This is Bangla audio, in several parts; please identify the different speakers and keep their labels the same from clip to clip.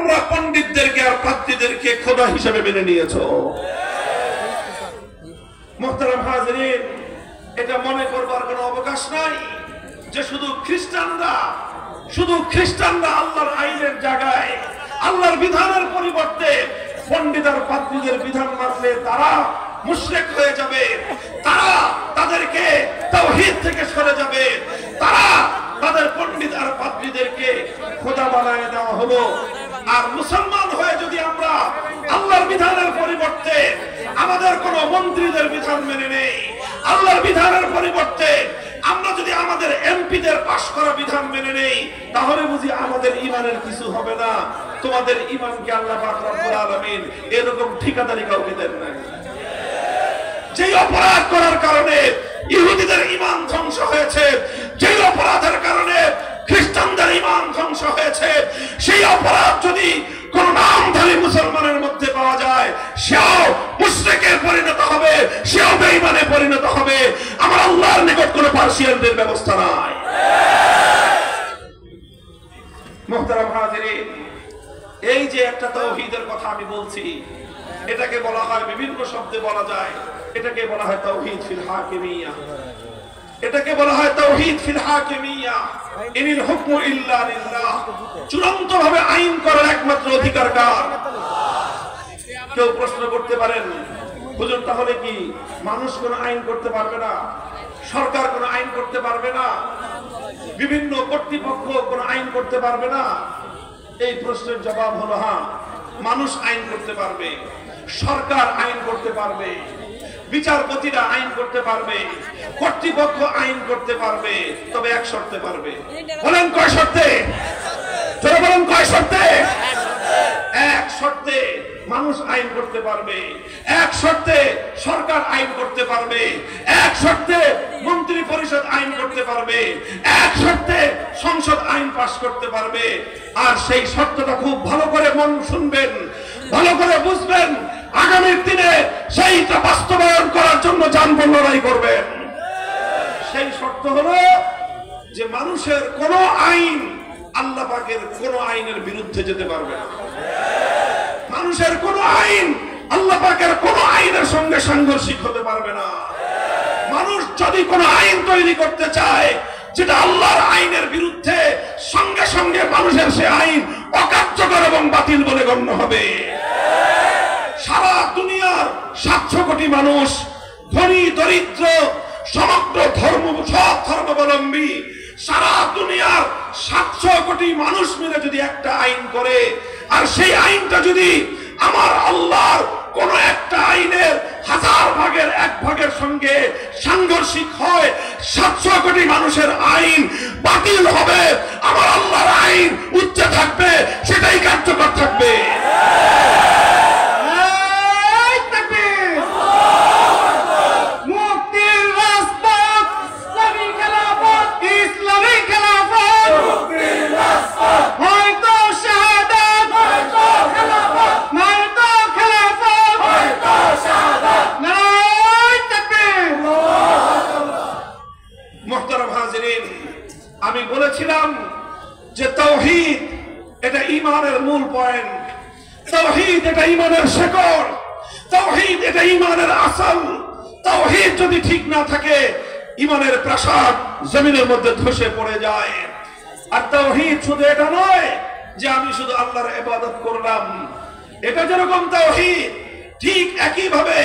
Speaker 1: তোমরা পণ্ডিতদেরকে আর পাত্রীদেরকে খোদা হিসেবে মেনে নিয়েছো। মুহতারাম হাজিরিন, এটা মনে করবার কোনো অবকাশ নাই যে শুধু খ্রিস্টানরা আল্লাহর আইনের জায়গায় আল্লাহর বিধানের পরিবর্তে পণ্ডিত আর পাত্রীদের বিধান মানলে তারা মুশরিক হয়ে যাবে, তারা তাদেরকে তাওহীদ থেকে সরে যাবে, তারা তাদের পণ্ডিত আর পাত্রীদেরকে খোদা বানায় দেওয়া হলো। আর মুসলমান হয়ে যদি আমরা আল্লাহর বিধানের পরিবর্তে আমাদের কোন মন্ত্রীদের বিধান মেনে নেই, আল্লাহর বিধানের পরিবর্তে আমরা যদি আমাদের এমপিদের পাশ করা বিধান মেনে নেই, তাহলে বুঝি আমাদের ঈমানের কিছু হবে না। তোমাদের ঈমানকে আল্লাহ পাক রব্বুল আলামিন এরকম ঠিকাদারি কাউকে দেন না। যেই অপরাধ করার কারণে ইহুদিদের ঈমান ধ্বংস হয়েছে, যেই অপরাধের কারণে খ্রিস্টানদের ঈমান ধ্বংস হয়েছে, সেই অপরাধ যদি কোন নামধারী মুসলমানের মধ্যে পাওয়া যায়, সেও মুশরিকে পরিণত হবে, সেও বেঈমানে পরিণত হবে। আমার আল্লাহর নিকট কোনো পার্সিয়ানদের ব্যবস্থা নাই। মুহতারাম হাজিরিন, এই যে একটা তাওহীদের কথা আমি বলছি, এটাকে বলা হয়, বিভিন্ন শব্দে বলা যায়, এটাকে বলা হয় তাওহীদ ফিল হাকিমিয়া, এটাকে বলা হয় তাওহীদ ফিল হাকিমিয়া। ইনিল হুকমু ইল্লা লিল্লাহ, চূড়ান্ত ভাবে আইন করার একমাত্র অধিকার কার? কেউ প্রশ্ন করতে পারেন, হুজুর তাহলে কি মানুষ কোন আইন করতে পারবে না, সরকার কোন আইন করতে পারবে না, বিভিন্ন কর্তৃপক্ষ কোন আইন করতে পারবে না? এই প্রশ্নের জবাব হলো হ্যাঁ, মানুষ আইন করতে পারবে, সরকার আইন করতে পারবে, বিচারপতিরা আইন করতে পারবে, কর্তৃপক্ষ আইন করতে পারবে, তবে এক শর্তে পারবে। বলেন কয় শর্তে? জোরে বলেন কয় শর্তে? এক শর্তে মানুষ আইন করতে পারবে, এক শর্তে সরকার আইন করতে পারবে, এক শর্তে মন্ত্রী পরিষদ আইন করতে পারবে, এক শর্তে সংসদ আইন পাস করতে পারবে। আর সেই শর্তটা খুব ভালো করে মন শুনবেন, ভালো করে বুঝবেন, আগামীর দিনে সেইটা বাস্তবায়ন করার জন্য জানবেন, লড়াই করবেন। সেই শর্ত হলো যে মানুষের কোন আইন আল্লাহ পাকের কোন আইনের বিরুদ্ধে যেতে পারবে না। মানুষের কোন আইন আল্লাহ পাকের কোন আইনের সঙ্গে সাংঘর্ষিক হতে পারবে না। মানুষ যদি কোন আইন তৈরি করতে চায় যেটা আল্লাহর আইনের বিরুদ্ধে, সঙ্গে সঙ্গে মানুষের সে আইন অকার্যকর এবং বাতিল বলে গণ্য হবে। সারা দুনিয়ার 700 কোটি মানুষ, ধনী দরিদ্র, সমগ্র ধর্ম, সব ধর্মাবলম্বী, সারা দুনিয়ার 700 কোটি মানুষ মিলে যদি একটা আইন করে, আর সেই আইনটা যদি আমার আল্লাহর কোন একটা আইনের 1000 ভাগের 1 ভাগের সঙ্গে সাংঘর্ষিক হয়, 700 কোটি মানুষের আইন বাতিল হবে, আমার আল্লাহর আইন উচ্চে থাকবে, সেটাই কার্যকর থাকবে। আমি বলেছিলাম যে তাওহীদ এটা ঈমানের মূল পয়েন্ট, তাওহীদ এটা ঈমানের শেকড়, তাওহীদ এটা ঈমানের আসল। তাওহীদ যদি ঠিক না থাকে, ঈমানের প্রাসাদ জমিনের মধ্যে ধসে পড়ে যায়। আর তাওহীদ শুধু এটা নয় যে আমি শুধু আল্লাহর ইবাদত করলাম, এটা যেরকম তাওহীদ, ঠিক একই ভাবে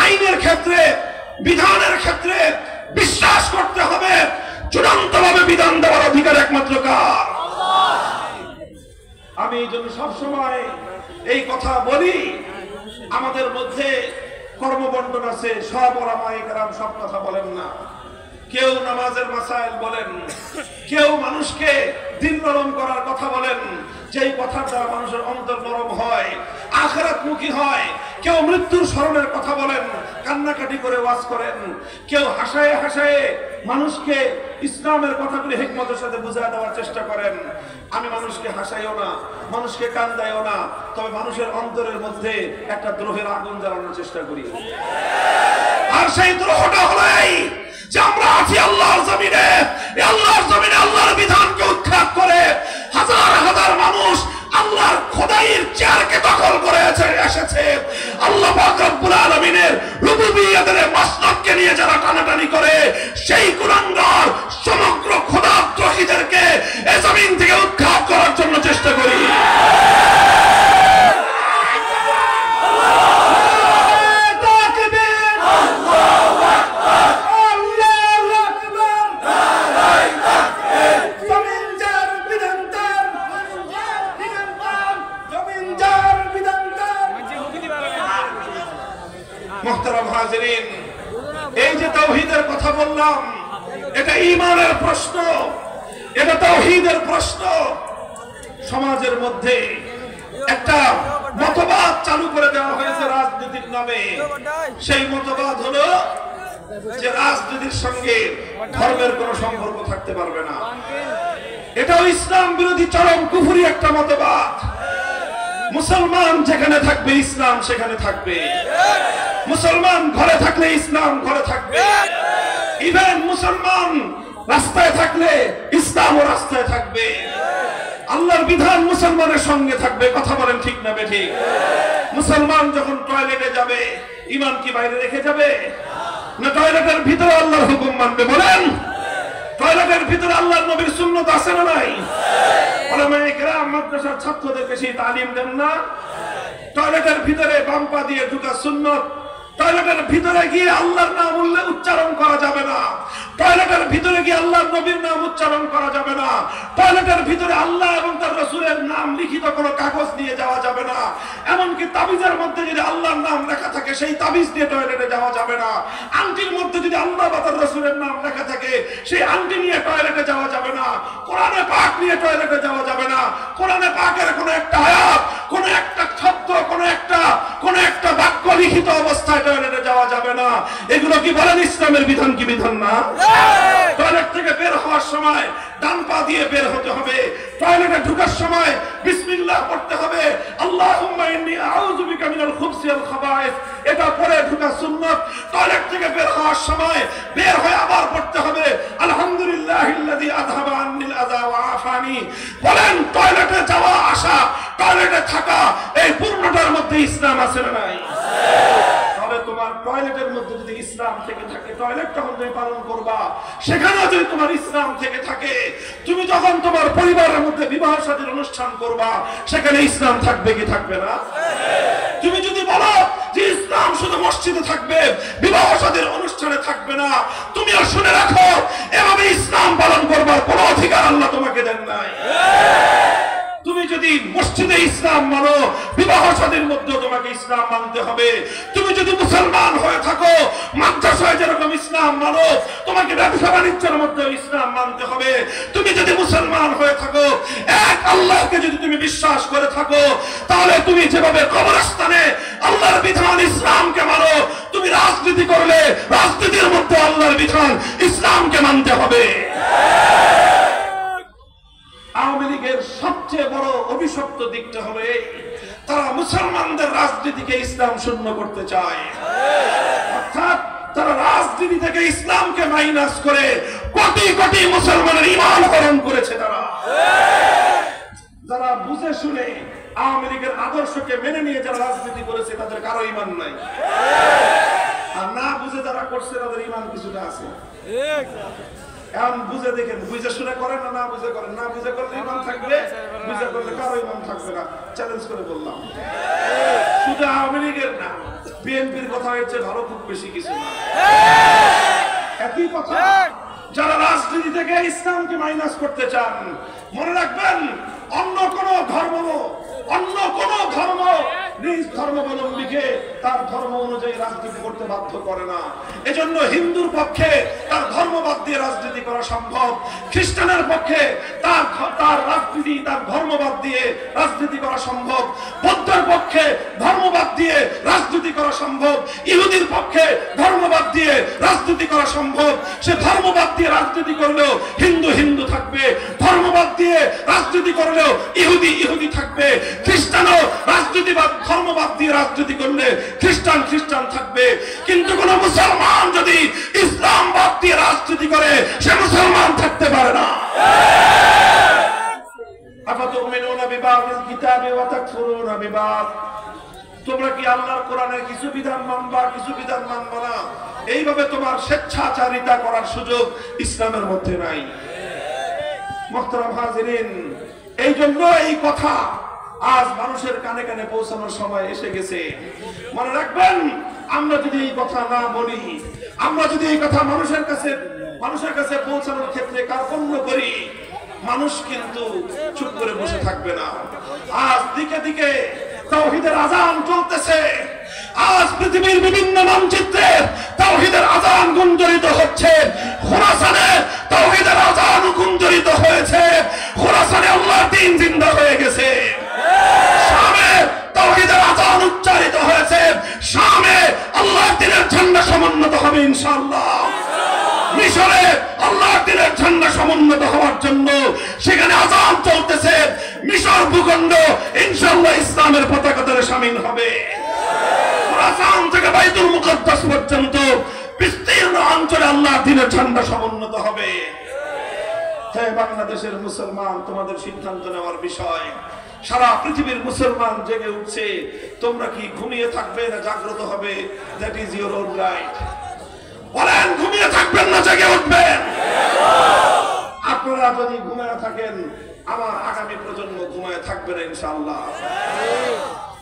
Speaker 1: আইনের ক্ষেত্রে, বিধানের ক্ষেত্রে বিশ্বাস করতে হবে চূড়ান্ত ভাবে বিধান দেওয়ার অধিকার একমাত্র কার? আমি এই জন্য সবসময় এই কথা বলি, আমাদের মধ্যে কর্মবন্টন আছে, সব ওলামায়ে কেরাম সব কথা বলেন না। কেউ নামাজের মাসাইল বলেন, কেউ মানুষকে দিন নরম করার কথা বলেন, যেই কথার দ্বারা মানুষের অন্তর নরম হয়, আখিরাতমুখী হয়। কেউ মৃত্যুর স্মরণের কথা বলেন, কান্নাকাটি করে ওয়াজ করেন। কেউ হাসায়ে হাসায়ে মানুষকে ইসলামের কথাগুলি হিকমতের সাথে বুঝিয়ে দেওয়ার চেষ্টা করেন। আমি মানুষকে হাসাইও না, মানুষকে কান্দাইও না, তবে মানুষের অন্তরের মধ্যে একটা দ্রোহের আগুন জ্বালানোর চেষ্টা করি। আর সেই দ্রোহটা হলো এই যে আমরা আছি আল্লাহর জমিনে, আল্লাহর জমিনে আল্লাহর বিধানকে উৎখাত করে হাজার হাজার মানুষ আল্লাহর খোদা খোদাইর চেয়ারকে দখল করে এসেছে। আল্লাহ পাক রব্বুল আলামিনের রুবুবিয়্যাতের মাসনদকে নিয়ে যারা টানাটানি করে, সেই কুলাঙ্গার সমগ্র খোদা দ্রোহীদেরকে এই জমিন থেকে উৎখাত করার জন্য চেষ্টা করি। মুহতারাম হাজিরিন, এই যে তাওহীদের কথা বললাম, এটা ঈমানের প্রশ্ন, এটা তাওহীদের প্রশ্ন। সমাজের মধ্যে একটা মতবাদ চালু করে দেওয়া হয়েছে রাজনীতির নামে। সেই মতবাদ হলো যে রাজনীতির সঙ্গে ধর্মের কোনো সম্পর্ক থাকতে পারবে না। এটাও ইসলাম বিরোধী চরম কুফরি একটা মতবাদ। মুসলমান যেখানে থাকবে ইসলাম সেখানে থাকবে, মুসলমান ঘরে থাকলে ইসলাম ঘরে থাকবে, ইভেন মুসলমান রাস্তায় থাকলে ইসলামও রাস্তায় থাকবে। আল্লাহর বিধান মুসলমানের সঙ্গে থাকবে। কথা বলেন ঠিক না বেঠিক? মুসলমান যখন টয়লেটে যাবে, ইমান কি বাইরে রেখে যাবে? না টয়লেটের ভিতরে আল্লাহর হুকুম মানবে? বলেন, টয়লেটের ভিতরে আল্লাহর নবীর সুন্নাত আছে না নাই? উলামায়ে কেরাম মাদ্রাসার ছাত্রদেরকে সেই তালিম দেন না? টয়লেটের ভিতরে বাম পা দিয়ে ঢোকা সুন্নাত। টয়লেটের ভিতরে গিয়ে আল্লাহর নাম উচ্চারণ করা যাবে না। টয়লেটের ভিতরে গিয়ে আল্লাহর নবীর নাম উচ্চারণ করা যাবে না। টয়লেটের ভিতরে আল্লাহ এবং তার রাসূলের নাম লিখিত কোনো কাগজ নিয়ে যাওয়া যাবে না। এমনকি তাবিজের মধ্যে যদি আল্লাহর নাম লেখা থাকে সেই তাবিজ দিয়ে টয়লেটে যাওয়া যাবে না। আংটির মধ্যে যদি আল্লাহ বা তার রাসূলের নাম লেখা থাকে সেই আংটি নিয়ে টয়লেটে যাওয়া যাবে না। কোরআনে পাক নিয়ে টয়লেটে যাওয়া যাবে না। কোরআনে পাকের কোনো একটা আয়াত, কোনো একটা শব্দ, কোনো একটা বাক্য লিখিত অবস্থায় টয়লেটে যাওয়া যাবে না। এগুলো কি বলেন ইসলামের বিধান কি বিধান না? টয়লেট থেকে বের হওয়ার সময় ডান পা দিয়ে বের হতে হবে। টয়লেটে ঢোকার সময় বিসমিল্লাহ পড়তে হবে। আল্লাহুম্মা ইন্নী আউযু বিকা মিনাল খুবসি ওয়াল খাবায়েস, এটা পড়ে ঢোকা সুন্নাত। টয়লেট থেকে বের হওয়ার সময় বের হয়ে আবার পড়তে হবে আলহামদুলিল্লাহিল্লাযী আযহাবা আন্নিল আযা ওয়া আফানি। বলেন, টয়লেটে যাওয়া আসা, টয়লেটে থাকা, এই পূর্ণটার মধ্যে ইসলাম আছে না নাই? তবে তোমার টয়লেটের মধ্যে যদি ইসলাম থেকে থাকে, টয়লেট তখন তুমি পালন করবা। সেখানে যদি তোমার ইসলাম থেকে থাকে, তুমি যখন তোমার পরিবারের মধ্যে বিবাহ শাদীর অনুষ্ঠান করবা, সেখানে ইসলাম থাকবে কি থাকবে না? তুমি যদি বলো যে ইসলাম শুধু মসজিদে থাকবে, বিবাহ শাদীর অনুষ্ঠানে থাকবে না, তুমিও শুনে রাখো, এভাবে ইসলাম পালন করবার কোনো অধিকার আল্লাহ তোমাকে দেন নাই। তুমি যদি মসজিদে ইসলাম মানো, বিবাহ শাদীর মধ্যে তোমাকে ইসলাম মানতে হবে। তুমি যদি মুসলমান হয়ে থাকো, মাদ্রাসায় যেরকম ইসলাম মানো, তোমাকে ব্যবসা বাণিজ্যের মধ্যে ইসলাম মানতে হবে। তুমি যদি মুসলমান হয়ে থাকো, এক আল্লাহকে যদি তুমি বিশ্বাস করে থাকো, তাহলে তুমি যেভাবে কবরস্থানে আল্লাহর বিধান ইসলামকে মানো, তুমি রাজনীতি করলে রাজনীতির মধ্যে আল্লাহর বিধান ইসলামকে মানতে হবে। আওয়ামী লীগের সবচেয়ে বড় অভিশপ্ত দিকটা হবে তারা মুসলমানদের রাজনীতিকে ইসলাম শূন্য করতে চায়। অর্থাৎ তারা রাজনীতি থেকে ইসলামকে মাইনাস করে কোটি কোটি মুসলমানের ঈমান হরণ করেছে। যারা বুঝে শুনে আওয়ামী লীগের আদর্শকে মেনে নিয়ে যারা রাজনীতি করেছে, তাদের কারো ঈমান নাই। আর না বুঝে যারা করছে, তাদের ঈমান কিছুটা আছে। এখন বুঝে দেখেন, বুঝে শুনে করেন না, না বুঝে করেন। না বুঝে করলে ইমান থাকবে, বুঝে করলে কারো ইমান থাকবে না। চ্যালেঞ্জ করে বললাম, শুধু আওয়ামী লীগের না, বিএনপির কথা হচ্ছে ভালো, খুব বেশি কিছু না, একই কথা। যারা রাজনীতি থেকে ইসলামকে মাইনাস করতে চান, মনে রাখবেন, অন্য কোন ধর্ম নিজ ধর্মাবলম্বীকে তার ধর্ম অনুযায়ী রাজনীতি করতে বাধ্য করে না। এজন্য হিন্দুর পক্ষে তার ধর্ম বাদ দিয়ে রাজনীতি করা সম্ভব, খ্রিস্টানের পক্ষে তার রাজনীতি, তার ধর্ম বাদ দিয়ে রাজনীতি করা সম্ভব, বৌদ্ধের পক্ষে ধর্ম বাদ দিয়ে রাজনীতি করা সম্ভব, ইহুদির পক্ষে ধর্ম বাদ দিয়ে রাজনীতি করা সম্ভব। সে ধর্ম বাদ দিয়ে রাজনীতি করলেও হিন্দু হিন্দু থাকবে, ধর্ম বাদ দিয়ে রাজনীতি করলেও ইহুদি ইহুদি থাকবে। খ্রিস্টানও রাজনীতিবাদ ধর্মবাদ দিয়ে রাজনীতি করলে খ্রিস্টান খ্রিস্টান থাকবে। কিন্তু কোন মুসলমান যদি ইসলাম বাদ দিয়ে রাজনীতি করে, সে মুসলমান থাকতে পারে না। আফাতুমিনুনা বিবাদিল কিতাব কিতাবি ওয়া তাকফুরুনা বিবাদ। তোমরা কি আল্লাহর কোরআনের কিছু বিধান মানবা, কিছু বিধান মানবা না? এইভাবে তোমার স্বেচ্ছাচারিতা করার সুযোগ ইসলামের মধ্যে নাই। মুহতারাম হাজিরিন, এই জন্য এই কথা আজ মানুষের কানে কানে পৌঁছানোর সময় এসে গেছে। মনে রাখবেন, আমরা যদি এই কথা না বলি, আমরা যদি এই কথা মানুষের কাছে পৌঁছানোর ক্ষেত্রে কার্পণ্য করি, মানুষ কিন্তু চুপ করে বসে থাকবে না। আজ দিকে দিকে তাওহীদের আযান চলতেছে। আজ পৃথিবীর বিভিন্ন মানচিত্রে তাওহীদের আযান গুঞ্জরিত হচ্ছে। খোরাসানে তাওহীদের আযান গুঞ্জরিত হয়েছে। খোরাসানে আল্লাহর দ্বীন জিন্দা হয়ে গেছে। শামে তাওহীদের আযান উচ্চারিত হয়েছে। শামে আল্লাহর দ্বীনের ঝান্ডা সমুন্নত হবে ইনশাআল্লাহ। মিশরে আল্লাহর দ্বীনের ঝান্ডা সমুন্নত হওয়ার জন্য সেখানে আযান চলতেছে। মিশর ভূখণ্ড ইনশাআল্লাহ ইসলামের পতাকা তলে শামিল হবে। খোরাসান থেকে বাইতুল মুকাদ্দাস পর্যন্ত বিস্তীর্ণ অঞ্চলে আল্লাহর দ্বীনের ঝান্ডা সমুন্নত হবে। হে বাংলাদেশের মুসলমান, তোমাদের সিদ্ধান্ত নেওয়ার বিষয়। সারা পৃথিবীর মুসলমান জেগে উঠছে। তোমরা কি ঘুমিয়ে থাকবে না জাগ্রত হবে? That is your own right. বলেন, ঘুমিয়ে থাকবেন না জেগে উঠবেন? আপনারা যদি ঘুমিয়ে থাকেন, আমার আগামী প্রজন্ম ঘুমিয়ে থাকবে না ইনশাআল্লাহ।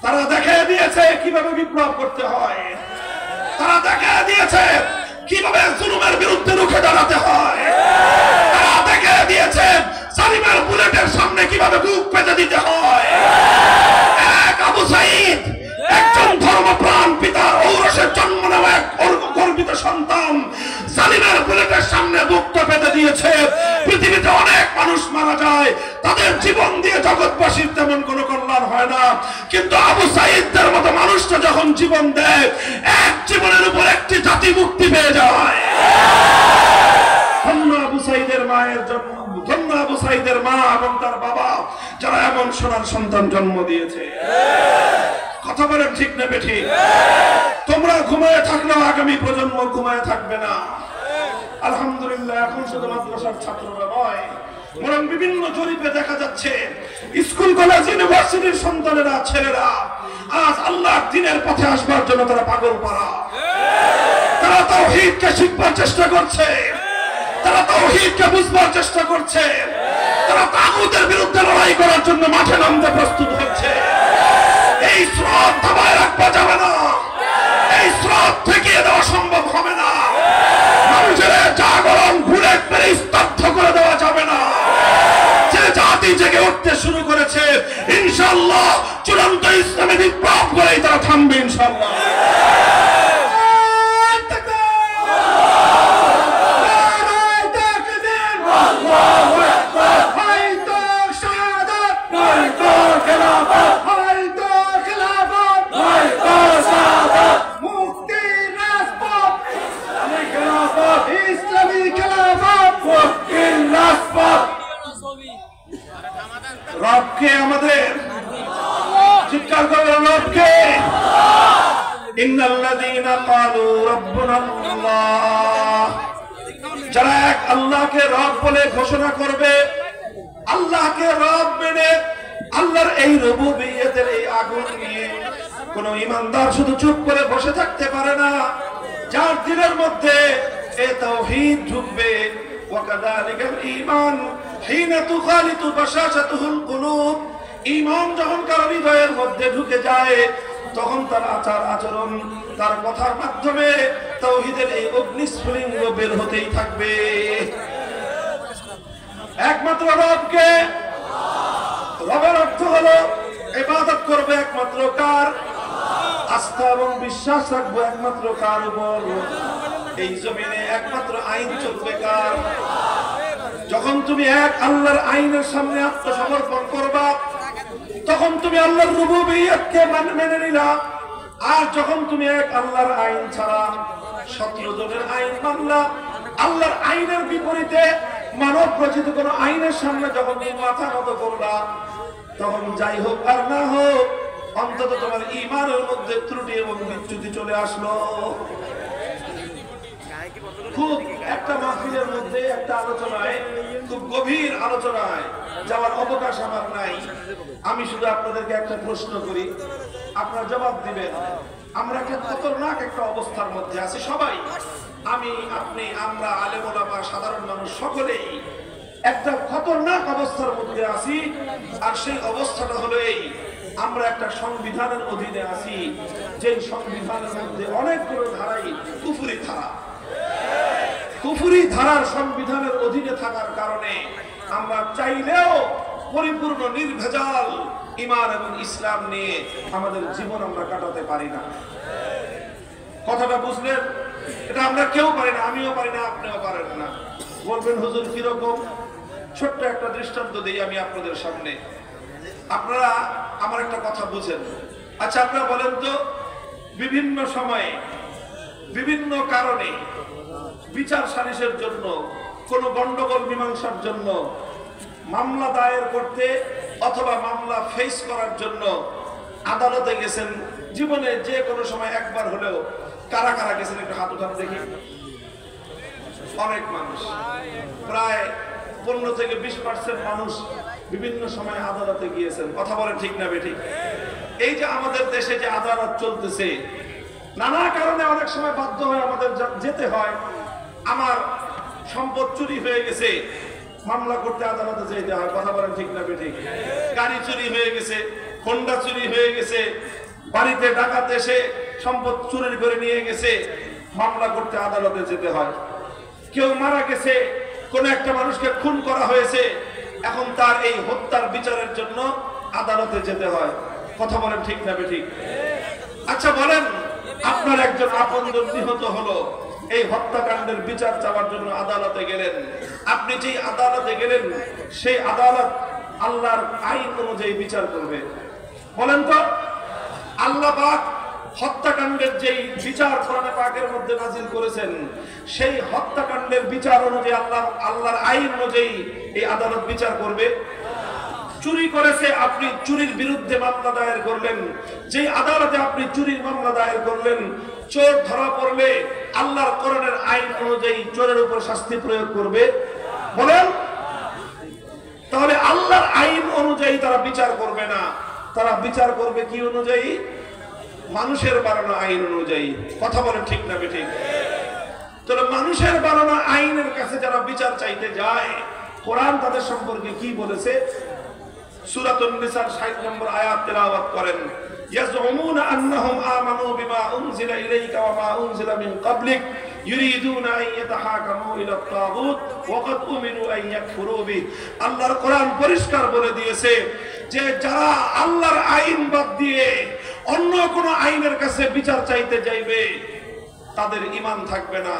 Speaker 1: তারা দেখিয়ে দিয়েছে কিভাবে বিপ্লব করতে হয়। তারা দেখিয়ে দিয়েছে কিভাবে জুলুমের বিরুদ্ধে রুখে দাঁড়াতে হয়। তারা দেখিয়ে দিয়েছে জালিমের বুলেটের সামনে কিভাবে বুক পেতে দিতে হয়। এক আবু সাঈদ, একজন ধর্মপ্রাণ পিতা, ঔরসের জন্ম নেওয়া এক গর্বিত সন্তান, জালিমের বুলেটের সামনে বুক পেতে দিয়েছে। পৃথিবীতে অনেক মানুষ মারা যায়, তাদের জীবন দিয়ে জগৎবাসীর তেমন কোনো কল্যাণ হয় না, কিন্তু আবু সাঈদদের মতো মানুষটা যখন জীবন দেয়, এক জীবনের উপর একটি জাতি মুক্তি পেয়ে যায়। ধন্য আবু সাঈদের মায়ের জন্ম, ধন্য আবু সাঈদের মা এবং তার বাবা, যারা এমন সোনার সন্তান জন্ম দিয়েছে। কথা বলেন ঠিক না বেঠিক? তোমরা ঘুমায় থাকলেও আগামী প্রজন্ম ঘুমায় থাকবে না। আলহামদুলিল্লাহ, এখন শুধু মাদ্রাসার ছাত্ররা নয়, বরং বিভিন্ন জরিপে দেখা যাচ্ছে স্কুল কলেজ ইউনিভার্সিটির সন্তানেরা, ছেলেরা আজ আল্লাহর দ্বীনের পথে আসবার জন্য তারা পাগল পারা। তারা তাওহীদকে শিখবার চেষ্টা করছে, তারা তাওহীদকে বুঝবার চেষ্টা করছে, তারা তাগুতের বিরুদ্ধে লড়াই করার জন্য মাঠে নামতে প্রস্তুত হচ্ছে। এই স্রোত দাবায় রাখা যাবে না, এই স্রোত ঠেকিয়ে দেওয়া সম্ভব হবে না। মানুষের জাগরণ বুলেট মেরে স্তব্ধ করে দেওয়া যাবে না। যে জাতি জেগে উঠতে শুরু করেছে, ইনশাআল্লাহ চূড়ান্ত ইসলামী বিপ্লব করেই তারা থামবে ইনশাআল্লাহ। রবকে আমাদের চিৎকার করে রবকে। ইন্নাল্লাযীনা ক্বালু রাব্বুনাল্লাহ, যারা এক আল্লাহকে রব বলে ঘোষণা করবে, আল্লাহকে রব মেনে আল্লাহর এই রুবুবিয়তের এই আগুন নিয়ে কোন ঈমানদার শুধু চুপ করে বসে থাকতে পারে না। যার দিলের মধ্যে এই তাওহীদ ঢুকবে, ওয়াকাযালিকাল ঈমান হিনা তুখালিতু বাশাশাতুল কুলুব, ঈমান যখন কারো হৃদয়ের মধ্যে ঢুকে যায়, তখন তার আচার আচরণ, তার কথার মাধ্যমে তাওহীদের এই অগ্নিস্ফুলিঙ্গ বের হতেই থাকবে। একমাত্র রবকে, রবের অর্থ হলো ইবাদত করবে একমাত্র কার, আস্থা এবং বিশ্বাস রাখবো একমাত্র কার উপর, এই জমিনে একমাত্র আইন চলবে কার। যখন তুমি এক আল্লাহর আইনের সামনে আত্মসমর্পণ করবা, তখন তুমি আল্লাহর রুবুবিয়তকে মেনে নিলা। আর যখন তুমি এক আল্লাহর আইন ছাড়া 17 জনের আইন মানলা, আল্লাহর আইনের বিপরীতে মানব রচিত কোন আইনের সামনে যখন তুমি মাথা নত করলা, তখন যাই হোক আর না হোক, অন্তত তোমার ঈমানের মধ্যে ত্রুটি এবং বিচ্যুতি চলে আসলো। খুব একটা মাহফিলের মধ্যে একটা আলোচনায়, খুব গভীর আলোচনায় যাওয়ার অবকাশ আমার নাই। আমি শুধু আপনাদেরকে একটা প্রশ্ন করি, আপনারা জবাব দিবেন। আমরা একটা খতরনাক একটা অবস্থার মধ্যে আছি সবাই, আমি, আপনি, আমরা, আলেম ওলামা, সাধারণ মানুষ সকলেই একটা খতরনাক অবস্থার মধ্যে আছি। আর সেই অবস্থাটা হলো এই, আমরা একটা সংবিধানের অধীনে আছি, যে সংবিধানের মধ্যে অনেকগুলো ধারাই কুফরি ধারা। কুফরি ধারার সংবিধানের অধীনে থাকার কারণে আমরা চাইলেও পরিপূর্ণ নির্ভেজাল ঈমান এবং ইসলাম নিয়ে আমাদের জীবন আমরা কাটাতে পারি না। কথাটা বুঝলেন? এটা আমরা কেউ পারি না, আমিও পারি না, আপনিও পারেন না। বলবেন হুজুর কিরকম? ছোট্ট একটা দৃষ্টান্ত দিই আমি আপনাদের সামনে, আপনারা আমার একটা কথা বুঝেন। আচ্ছা আপনারা বলেন তো, বিভিন্ন সময়ে বিভিন্ন কারণে বিচার সালিসের জন্য, কোনো গন্ডগোল মীমাংসার জন্য মামলা দায়ের করতে অথবা মামলা ফেস করার জন্য আদালতে গেছেন জীবনে যে কোনো সময় একবার হলেও? কারা কারা গেছেন একটু হাত উঠান দেখি। অনেক মানুষ, প্রায় 15 থেকে 20% মানুষ বিভিন্ন সময় আদালতে গিয়েছেন। কথা বলেন ঠিক না বেঠিক? এই যে আমাদের দেশে যে আদালত চলতেছে, নানা কারণে অনেক সময় বাধ্য হয়ে আমাদের যেতে হয়। আমার সম্পদ চুরি হয়ে গেছে, মামলা করতে আদালতে যেতে হয়। কথা বলেন ঠিক না বেঠিক? গাড়ি চুরি হয়ে গেছে, হোন্ডা চুরি হয়ে গেছে, বাড়িতে ডাকাত এসে সম্পদ চুরি করে নিয়ে গেছে, মামলা করতে আদালতে যেতে হয়। কেউ মারা গেছে, কোন একটা মানুষকে খুন করা হয়েছে, এখন তার এই হত্যার বিচারের জন্য আদালতে যেতে হয়। কথা বলেন ঠিক না বেঠিক? আচ্ছা বলেন, আপনার একজন আপনজন নিহত হলো, এই হত্যাকাণ্ডের বিচার চাওয়ার জন্য আদালতে গেলেন। আপনি যেই আদালতে গেলেন, সেই আদালত আল্লাহর আইন অনুযায়ী বিচার করবে? বলেন তো, আল্লাহ পাক হত্যাকাণ্ডের যেই বিচার কোরআনে পাকের মধ্যে নাযিল করেছেন, সেই হত্যাকাণ্ডের বিচার অনুযায়ী আল্লাহর আইন অনুযায়ী এই আদালত বিচার করবে? চুরি করেছে, আপনি চুরির বিরুদ্ধে মামলা দায়ের করলেন, যেই আদালতে আপনি চুরির মামলা দায়ের করলেন, চোর ধরা পড়লে আল্লাহর কোরআনের আইন অনুযায়ী চোরের উপর শাস্তি প্রয়োগ করবে? বলেন। তাহলে আল্লাহর আইন অনুযায়ী তারা বিচার করবে না, তারা বিচার করবে কি অনুযায়ী? মানুষের বানানো আইন অনুযায়ী। কথা বলেন ঠিক না বেঠিক? তাহলে মানুষের বানানো আইনের কাছে যারা বিচার চাইতে যায়, কোরআন তাদের সম্পর্কে কি বলেছে? সূরাতুন নিসার 60 নম্বর আয়াত তেলাওয়াত করেন। ইয়াজউমুনা আন্নাহুম আমানু বিমা উনজিলা ইলাইকা ওয়া মা উনজিলা মিন ক্বাবলিক ইউরিদুনা আন ইয়াতাহাকামু ইলা আত-তাগুত ওয়া ক্বাদ উমিরু আন ইয়াকফুরু বিহি। আল্লাহর কোরআন পরিষ্কার বলে দিয়েছে যে যারা আল্লাহর আইন বাদ দিয়ে অন্য কোন আইনের কাছে বিচার চাইতে যাইবে, তাদের ঈমান থাকবে না,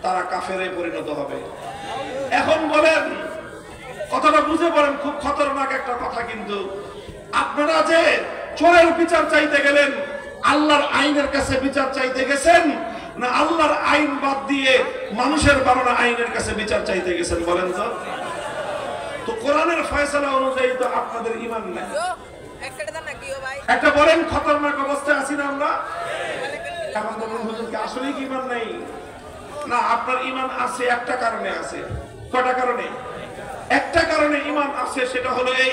Speaker 1: তারা কাফেরে পরিণত হবে। এখন বলেন, কথাটা বুঝে পড়েন, খুব খতরনাক একটা কথা। কিন্তু আপনারা যে চোরের বিচার চাইতে গেলেন, আল্লাহর আইনের কাছে বিচার চাইতে গেছেন, না আল্লাহর আইন বাদ দিয়ে মানুষের বানানো আইনের কাছে বিচার চাইতে গেছেন? বলেন তো। তো কোরআনের ফয়সালা অনুযায়ী তো আপনাদের ঈমান নাই। একটা বলেন, খতরনাক অবস্থায় আছি না আমরা? এখন বলুন হুজুর কি আসলেই কি ঈমান নাই? না, আপনার ঈমান আছে, একটা কারণে আছে। কয়টা কারণে? একটা কারণে ঈমান আছে, সেটা হলো এই,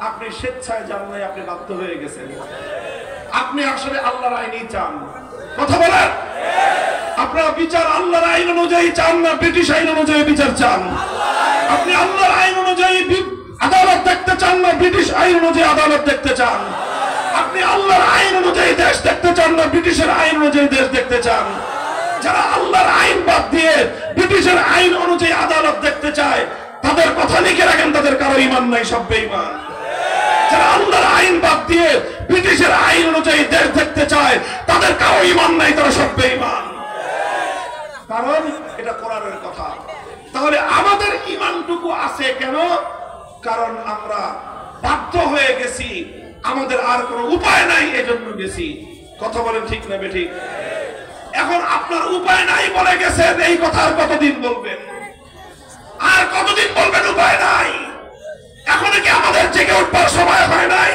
Speaker 1: আপনি স্বেচ্ছায় যান নাই, আপনি বাধ্য হয়ে গেছেন। আপনি আসলে আল্লাহর আইনই চান। কথা বলেন, আপনারা বিচার আল্লাহর আইন অনুযায়ী চান না ব্রিটিশ আইন অনুযায়ী বিচার চান? আপনি আল্লাহর আইন অনুযায়ী আদালত দেখতে চান না ব্রিটিশ আইন অনুযায়ী আদালত দেখতে চান? আপনি আল্লাহর আইন অনুযায়ী দেশ দেখতে চান না ব্রিটিশের আইন অনুযায়ী দেশ দেখতে চান? যারা আল্লাহর আইন বাদ দিয়ে ব্রিটিশের আইন অনুযায়ী আদালত দেখতে চায়, তাদের কথা লিখে রাখেন, তাদের কারো ঈমান নাই, সব বেঈমান। যারা আল্লাহর আইন বাদ দিয়ে ব্রিটিশের আইন অনুযায়ী দেশ দেখতে চায়, তাদের কারো ঈমান নাই, তারা সব বেঈমান। কারণ এটা কোরআনের কথা। তাহলে আমাদের ঈমানটুকু আছে কেন? কারণ আমরা বাধ্য হয়ে গেছি, আমাদের আর কোনো উপায় নাই, এজন্য গেছি। কথা বলেন ঠিক না বেঠিক? এখন আপনার উপায় নাই বলে গেছেন, এই কথা আর কতদিন বলবেন? আর কতদিন বলবেন উপায় নাই? এখন কি আমাদের জেগে উঠবার সময় হয় নাই?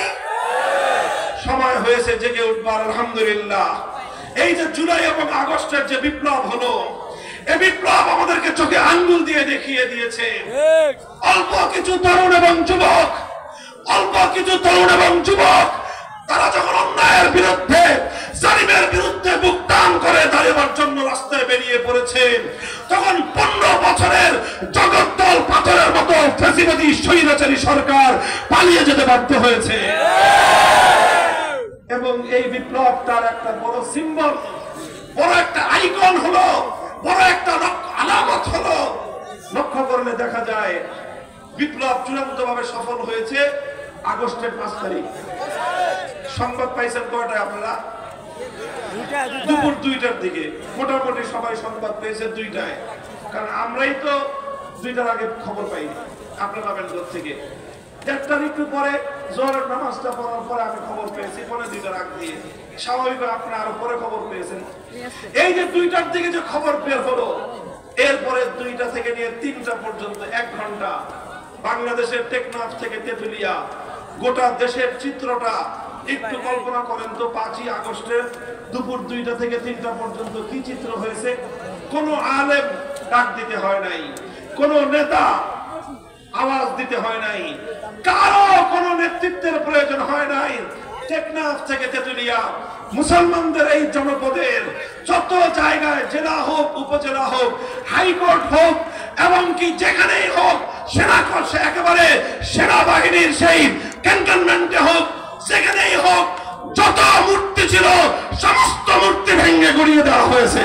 Speaker 1: সময় হয়েছে জেগে উঠবার। আলহামদুলিল্লাহ। এই যে জুলাই এবং আগস্টের যে বিপ্লব হলো, এই বিপ্লব আমাদেরকে চোখে আঙ্গুল দিয়ে দেখিয়ে দিয়েছে অল্প কিছু তরুণ এবং যুবক, অল্প কিছু তরুণ এবং যুবক তারা যখন অন্যায়ের বিরুদ্ধে, জালিমের বিরুদ্ধে বুক টান করে দাঁড়াবার জন্য রাস্তায় বেরিয়ে পড়েছে, তখন 15 বছরের জগদ্দল পাথরের মতো ফ্যাসিবাদী স্বৈরাচারী সরকার পালিয়ে যেতে বাধ্য হয়েছে। এবং এই বিপ্লবটার একটা বড় সিম্বল, বড় একটা আইকন হলো, বড় একটা আলামত হলো। লক্ষ্য করলে দেখা যায় বিপ্লব চূড়ান্তভাবে সফল হয়েছে আগস্টের 5 তারিখ। সংবাদ পাইছেন কয়টায় আপনারা? দুপুর 2টার দিকে। মোটামুটি সবাই সংবাদ পেয়েছে 2টায়, কারণ আমরাই তো 2টার আগে খবর পাইনি। আপনারা পাবেন থেকে 1টার একটু পরে জোহরের নামাজটা পড়ার পরে আমি খবর পেয়েছি, পরে 2টার আগ দিয়ে। স্বাভাবিক আপনারা আরো পরে খবর পেয়েছেন। এই যে 2টার দিকে যে খবর বের হলো, এরপরে 2টা থেকে নিয়ে 3টা পর্যন্ত 1 ঘন্টা বাংলাদেশের টেকনাফ থেকে তেতুলিয়া গোটা দেশের চিত্রটা একটু কল্পনা করেন তো। 5ই আগস্টের দুপুর 2টা থেকে 3টা পর্যন্ত কি চিত্র হয়েছে। কোনো আলেম ডাক দিতে হয় নাই, কোনো নেতা আওয়াজ দিতে হয় নাই, কারো কোনো নেতৃত্বের প্রয়োজন হয় নাই। টেকনাফ থেকে তেতুলিয়া মুসলমানদের এই জনপদের যত জায়গায়, জেলা হোক, উপজেলা হোক, হাইকোর্ট হোক, এবং কি যেখানেই হোক, একেবারে সেনাবাহিনীর সেই ক্যান্টনমেন্টে হোক, সেখানেই হোক, যত মূর্তি ছিল সমস্ত মূর্তি ভেঙে গুড়িয়ে দেওয়া হয়েছে।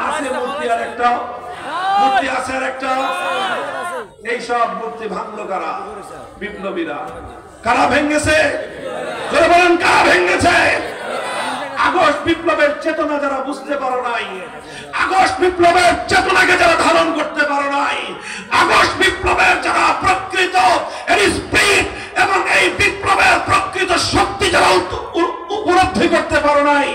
Speaker 1: আছে মূর্তি আর একটা, মূর্তি আছে আর একটা। এই সব মূর্তি ভাঙলো কারা? বিপ্লবীরা। কারা ভেঙেছে? যারা বলেন কারা ভেঙেছে? আগস্ট বিপ্লবের চেতনা যারা বুঝতে পারো নাই, আগস্ট বিপ্লবের চেতনাকে যারা ধারণ করতে পারো নাই, আগস্ট বিপ্লবের যারা প্রকৃত স্পিরিট এবং এই বিপ্লবের প্রকৃত শক্তি যারা উপলব্ধি করতে পারো নাই,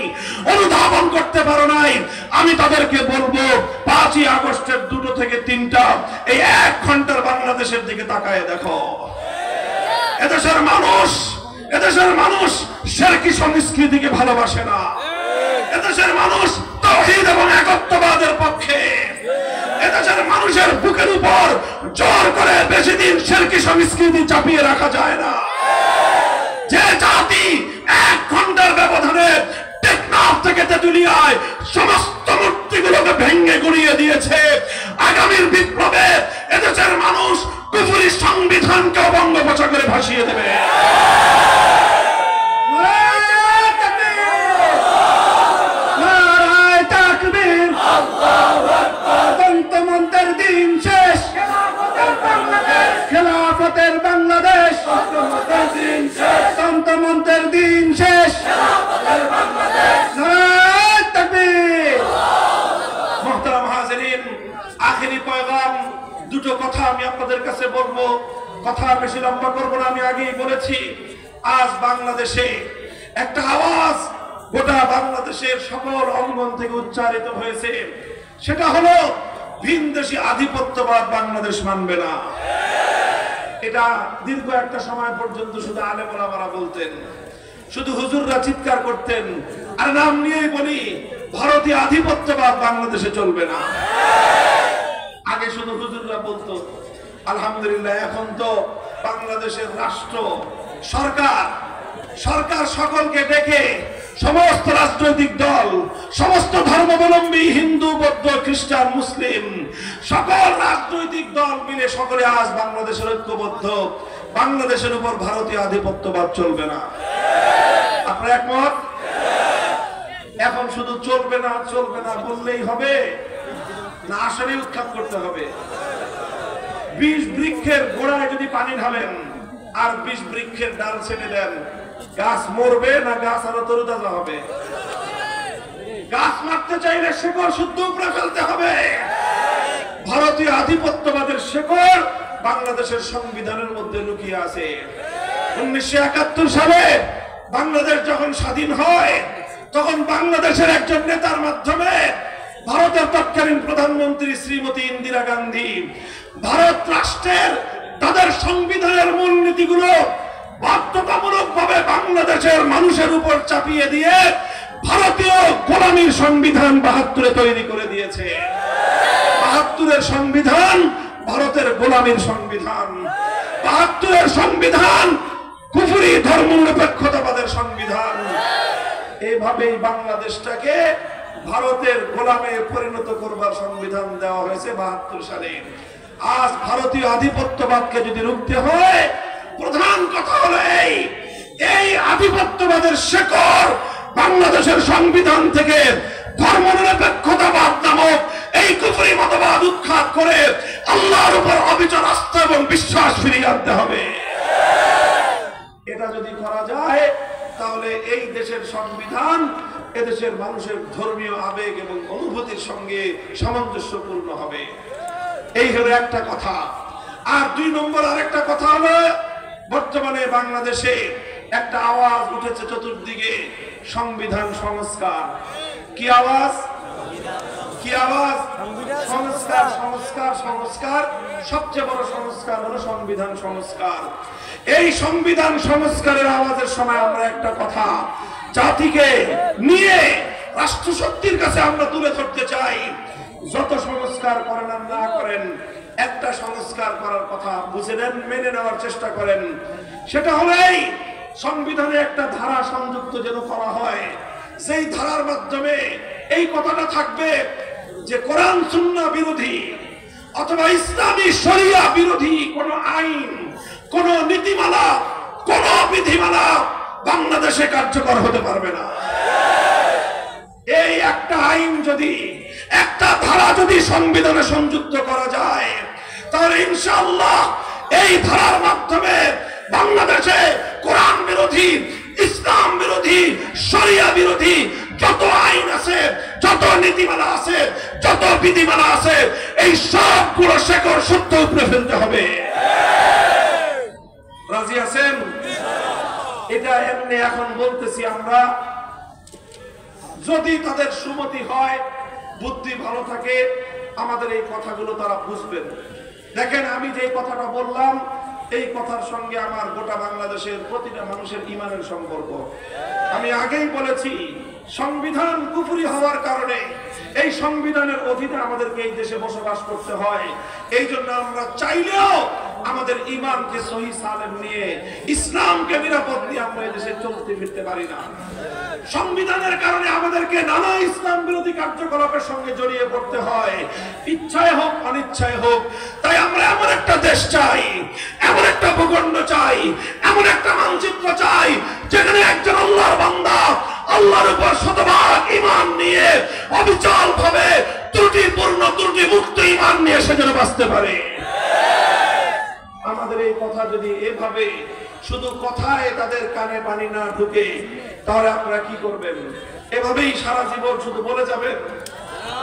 Speaker 1: অনুধাবন করতে পারো নাই, আমি তাদেরকে বলবো 5ই আগস্টের 2টো থেকে 3টা এই 1 ঘন্টার বাংলাদেশের দিকে তাকায় দেখো। এদেশের মানুষ শিরকি সংস্কৃতিকে ভালোবাসে না। এদেশের মানুষ তাওহীদ এবং একত্ববাদের পক্ষে। এদেশের মানুষের বুকের উপর জোর করে বেশি দিন শিরকি সংস্কৃতি চাপিয়ে রাখা যায় না। যে জাতি 1 ঘন্টার ব্যবধানে টেকনাফ থেকে তেতুলিয়ায় সমস্ত মূর্তিগুলোকে ভেঙে গুড়িয়ে দিয়েছে, আগামীর বিপ্লবে এদেশের মানুষ কুফরি সংবিধানকে অবঙ্গোপচা করে ভাসিয়ে দেবে। তন্ত্রমন্ত্রের দিন শেষ, খেলাফতের বাংলাদেশ, তন্ত্রমন্ত্রের দিন শেষ। মুহতারাম হাজিরিন, আখেরি পয়গাম, 2টো কথা আমি আপনাদের কাছে বলবো। কথা বেশি লম্বা করবো না, আমি আগেই বলেছি। আজ বাংলাদেশে একটা আওয়াজ গোটা বাংলাদেশের সকল অঙ্গন থেকে উচ্চারিত হয়েছে, সেটা হলো ভিনদেশী আধিপত্যবাদ বাংলাদেশ মানবে না। এটা দীর্ঘ একটা সময় পর্যন্ত শুধু আলেম ওলামারা বলতেন, শুধু হুজুররা চিৎকার করতেন, আর নাম নিয়েই বলি ভারতীয় আধিপত্যবাদ বাংলাদেশে চলবে না। আগে শুধু হুজুররা বলতো, আলহামদুলিল্লাহ এখন তো বাংলাদেশের রাষ্ট্র সরকার সকলকে ডেকে সমস্ত রাজনৈতিক দল, সমস্ত ধর্মাবলম্বী, হিন্দু, বৌদ্ধ, খ্রিস্টান, মুসলিম, সকল রাজনৈতিক দল মিলে সকলে আজ বাংলাদেশের ঐক্যবদ্ধ, বাংলাদেশের উপর ভারতীয় আধিপত্যবাদ চলবে না। আপনারা একমত? এখন শুধু চলবে না বললেই হবে না, আসলে উৎখাত করতে হবে। 20 বৃক্ষের গোড়ায় যদি পানি ঢালেন আর 20 বৃক্ষের ডাল ছেড়ে দেন, গাছ মরবে না গাছ আরো তরুতাজা হবে? গাছ মারতে চাইলে শেকড় শুদ্ধ উপরে ফেলতে হবে। ভারতীয় আধিপত্যবাদের শেকড় বাংলাদেশের সংবিধানের মধ্যে লুকিয়ে আছে। 1971 সালে বাংলাদেশ যখন স্বাধীন হয়, তখন বাংলাদেশের একজন নেতার মাধ্যমে ভারতের তৎকালীন প্রধানমন্ত্রী শ্রীমতী ইন্দিরা গান্ধী ভারত রাষ্ট্রের তাদের সংবিধানের মূলনীতিগুলো বাধ্যতামূলক ভাবে বাংলাদেশের মানুষের উপর চাপিয়ে দিয়ে ভারতীয় গোলামীর সংবিধান ৭২ তৈরি করে দিয়েছে। ৭২ সংবিধান ভারতের গোলামীর সংবিধান। ৭২ সংবিধান কুফরি ধর্মনিরপেক্ষতাবাদের সংবিধান। এইভাবেই বাংলাদেশটাকে ভারতের গোলামে পরিণত করবার সংবিধান দেওয়া হয়েছে ৭২ সালে। আজ ভারতীয় আধিপত্যবাদকে যদি রুখতে হয়, প্রধান কথা হলো এই আধিপত্যবাদের শেকড় বাংলাদেশের সংবিধান থেকে ধর্মনিরপেক্ষতাবাদ নামক এই কুফরি মতবাদ উৎখাত করে আল্লাহর উপর অবিচল আস্থা এবং বিশ্বাস ফিরিয়ে আনতে হবে। এটা যদি করা যায় তাহলে এই দেশের সংবিধান এদেশের মানুষের ধর্মীয় আবেগ এবং অনুভূতির সঙ্গে সামঞ্জস্যপূর্ণ হবে। এই হলো একটা কথা। আর ২ নম্বর আরেকটা কথা হলো, বর্তমানে বাংলাদেশে একটা আওয়াজ উঠেছে চতুর্দিকে, সংবিধান সংস্কার। কি আওয়াজ? কি আওয়াজ? সংস্কার, সংস্কার, সংস্কার। সবচেয়ে বড় সংস্কার হলো সংবিধান সংস্কার। এই সংবিধান সংস্কারের আওয়াজের সময় আমরা একটা কথা জাতিকে নিয়ে রাষ্ট্রশক্তির কাছে আমরা তুলে ধরতে চাই। যত সংস্কার করেন আর না করেন, একটা সংস্কার করার কথা বুঝে নেন, মেনে নেওয়ার চেষ্টা করেন। সেটা হলো এই সংবিধানে একটা ধারা সংযুক্ত যেন করা হয়, সেই ধারার মাধ্যমে এই কথাটা থাকবে যে কোরআন সুন্নাহ বিরোধী অথবা ইসলামী শরিয়া বিরোধী কোন আইন, কোন নীতিমালা, কোন বিধিমালা বাংলাদেশে কার্যকর হতে পারবে না। এই একটা আইন যদি, একটা ধারা যদি সংবিধানে সংযুক্ত করা যায়, তাহলে ইনশাআল্লাহ এই ধারার মাধ্যমে বাংলাদেশে কোরআন বিরোধী, ইসলাম বিরোধী, শরিয়া বিরোধী যত আইন আছে, যত নীতিমালা আছে, যত বিধিমালা আছে, এই সবগুলো শেকড় সত্য উপরে ফেলতে হবে। রাজি আছেন? এটা এমনি এখন বলতেছি আমরা, যদি তাদের সুমতি হয়, বুদ্ধি ভালো থাকে, আমাদের এই কথাগুলো তারা বুঝবেন। দেখেন, আমি যে কথাটা বললাম, এই কথার সঙ্গে আমার গোটা বাংলাদেশের প্রতিটা মানুষের ঈমানের সম্পর্ক। আমি আগেই বলেছি, সংবিধান কুফরি হওয়ার কারণে এই সংবিধানের অধীনে আমাদেরকে এই দেশে বসবাস করতে হয়। এই জন্য আমরা চাইলেও আমাদের ঈমানকে সহি সালেম নিয়ে, ইসলামকে নিরাপদ নিয়ে আমরা এই দেশে চলতে ফিরতে পারি না। সংবিধানের কারণে আমাদেরকে নানা ইসলাম বিরোধী কার্যকলাপের সঙ্গে জড়িয়ে পড়তে হয়, ইচ্ছায় হোক অনিচ্ছায় হোক। তাই আমরা এমন একটা দেশ চাই, এমন একটা ভূখণ্ড চাই, এমন একটা মানচিত্র চাই, যেখানে একজন আল্লাহর বান্দা আল্লাহর উপর শতভাগ ঈমান নিয়ে অবিচল ভাবে ত্রুটিপূর্ণ, ত্রুটি মুক্ত ঈমান নিয়ে সে যেন বাঁচতে পারে। আমাদের এই কথা যদি এভাবে শুধু কথায় তাদের কানে পানি না ঢুকে, তাহলে আপনারা কি করবেন? এভাবেই সারা জীবন শুধু বলে যাবেন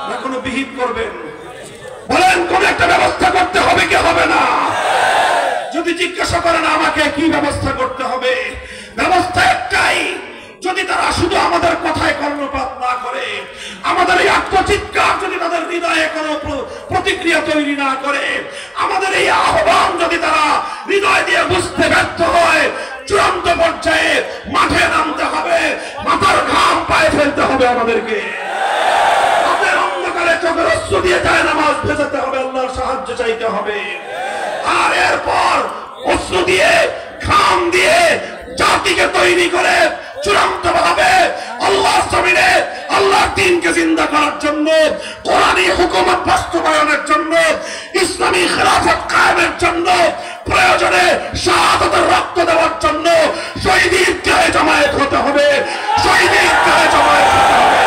Speaker 1: না কোনো বিহিত করবেন? বলেন, কোন একটা ব্যবস্থা করতে হবে কি হবে না? যদি জিজ্ঞাসা করেন আমাকে কি ব্যবস্থা করতে হবে, ব্যবস্থা একটাই। যদি তারা শুধু আমাদের কথায় কর্ণপাত না করে, আমাদের এই আত্মচিৎকার যদি তাদের হৃদয়ে কোনো প্রতিক্রিয়া তৈরি না করে, আমাদের এই আহ্বান যদি তারা হৃদয় দিয়ে বুঝতে ব্যর্থ হয়, চূড়ান্ত পর্যায়ে মাঠে নামতে হবে, মাথার ঘাম পায়ে ফেলতে হবে আমাদেরকে। আমাদের অন্ধকারে চোখের অশ্রু দিয়ে যায় নামাজ ভেজাতে হবে, আল্লাহর সাহায্য চাইতে হবে। আর এরপর অশ্রু দিয়ে, ঘাম দিয়ে জাতিকে তৈরি করে চূড়ান্ত ভাবে আল্লাহর জমিনে আল্লাহর দ্বীনকে জিন্দা করার জন্য, কোরআনী হুকুমত বাস্তবায়নের জন্য, ইসলামী খেলাফত কায়েমের জন্য, প্রয়োজনে শাহাদাতের রক্ত দেওয়ার জন্য শহীদ ঈদগাহে জমায়েত হতে হবে, শহীদ ঈদগাহে জমায়েত হতে হবে।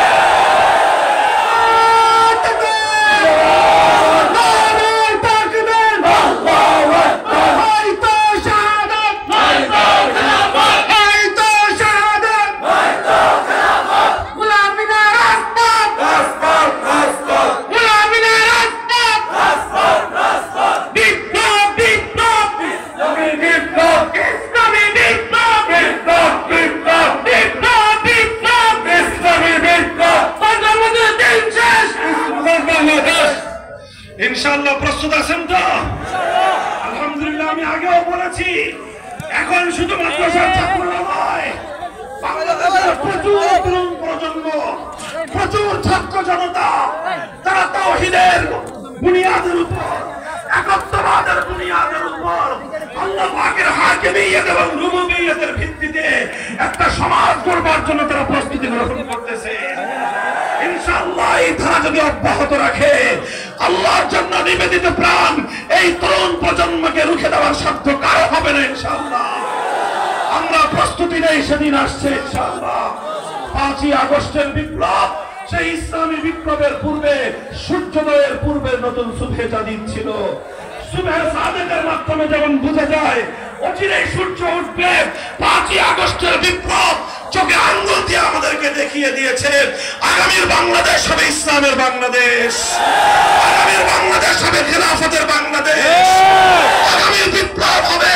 Speaker 1: ইনশাআল্লাহ প্রস্তুত আছেন তো? আলহামদুলিল্লাহ। আমি আগেও বলেছি, এখন শুধু মাদ্রাসার ছাত্ররা নয়, বাংলাদেশের প্রচুর তরুণ প্রজন্ম জনতা যারা তাওহীদের বুনিয়াদের উপর, একত্ববাদের বুনিয়াদের উপর, আল্লাহ পাকের হাকিমিয়ত এবং রুবুবিয়তের ভিত্তিতে একটা সমাজ গড়বার জন্য তারা প্রস্তুতি গ্রহণ করতেছে। ইনশাআল্লাহ এই ধারা যদি অব্যাহত রাখে, আল্লাহর জন্য নিবেদিত প্রাণ এই তরুণ প্রজন্মকে রুখে দেওয়ার সাধ্য কারো হবে না ইনশাআল্লাহ। আমরা প্রস্তুতি নেই, সেদিন আসছে ইনশাআল্লাহ। 5ই আগস্টের বিপ্লব সেই ইসলামী বিপ্লবের পূর্বে, সূর্যোদয়ের পূর্বে নতুন সুবহে জাদিদ ছিল। সুবহে সাদেকের মাধ্যমে যেমন বোঝা যায় অচিরেই সূর্য উঠবে, 5ই আগস্টের বিপ্লব চোখে আঙ্গুল দিয়ে আমাদেরকে দেখিয়ে দিয়েছে আগামীর বাংলাদেশ হবে ইসলামের বাংলাদেশ, আগামীর বাংলাদেশ হবে খেলাফতের বাংলাদেশ, আগামীর বিপ্লব হবে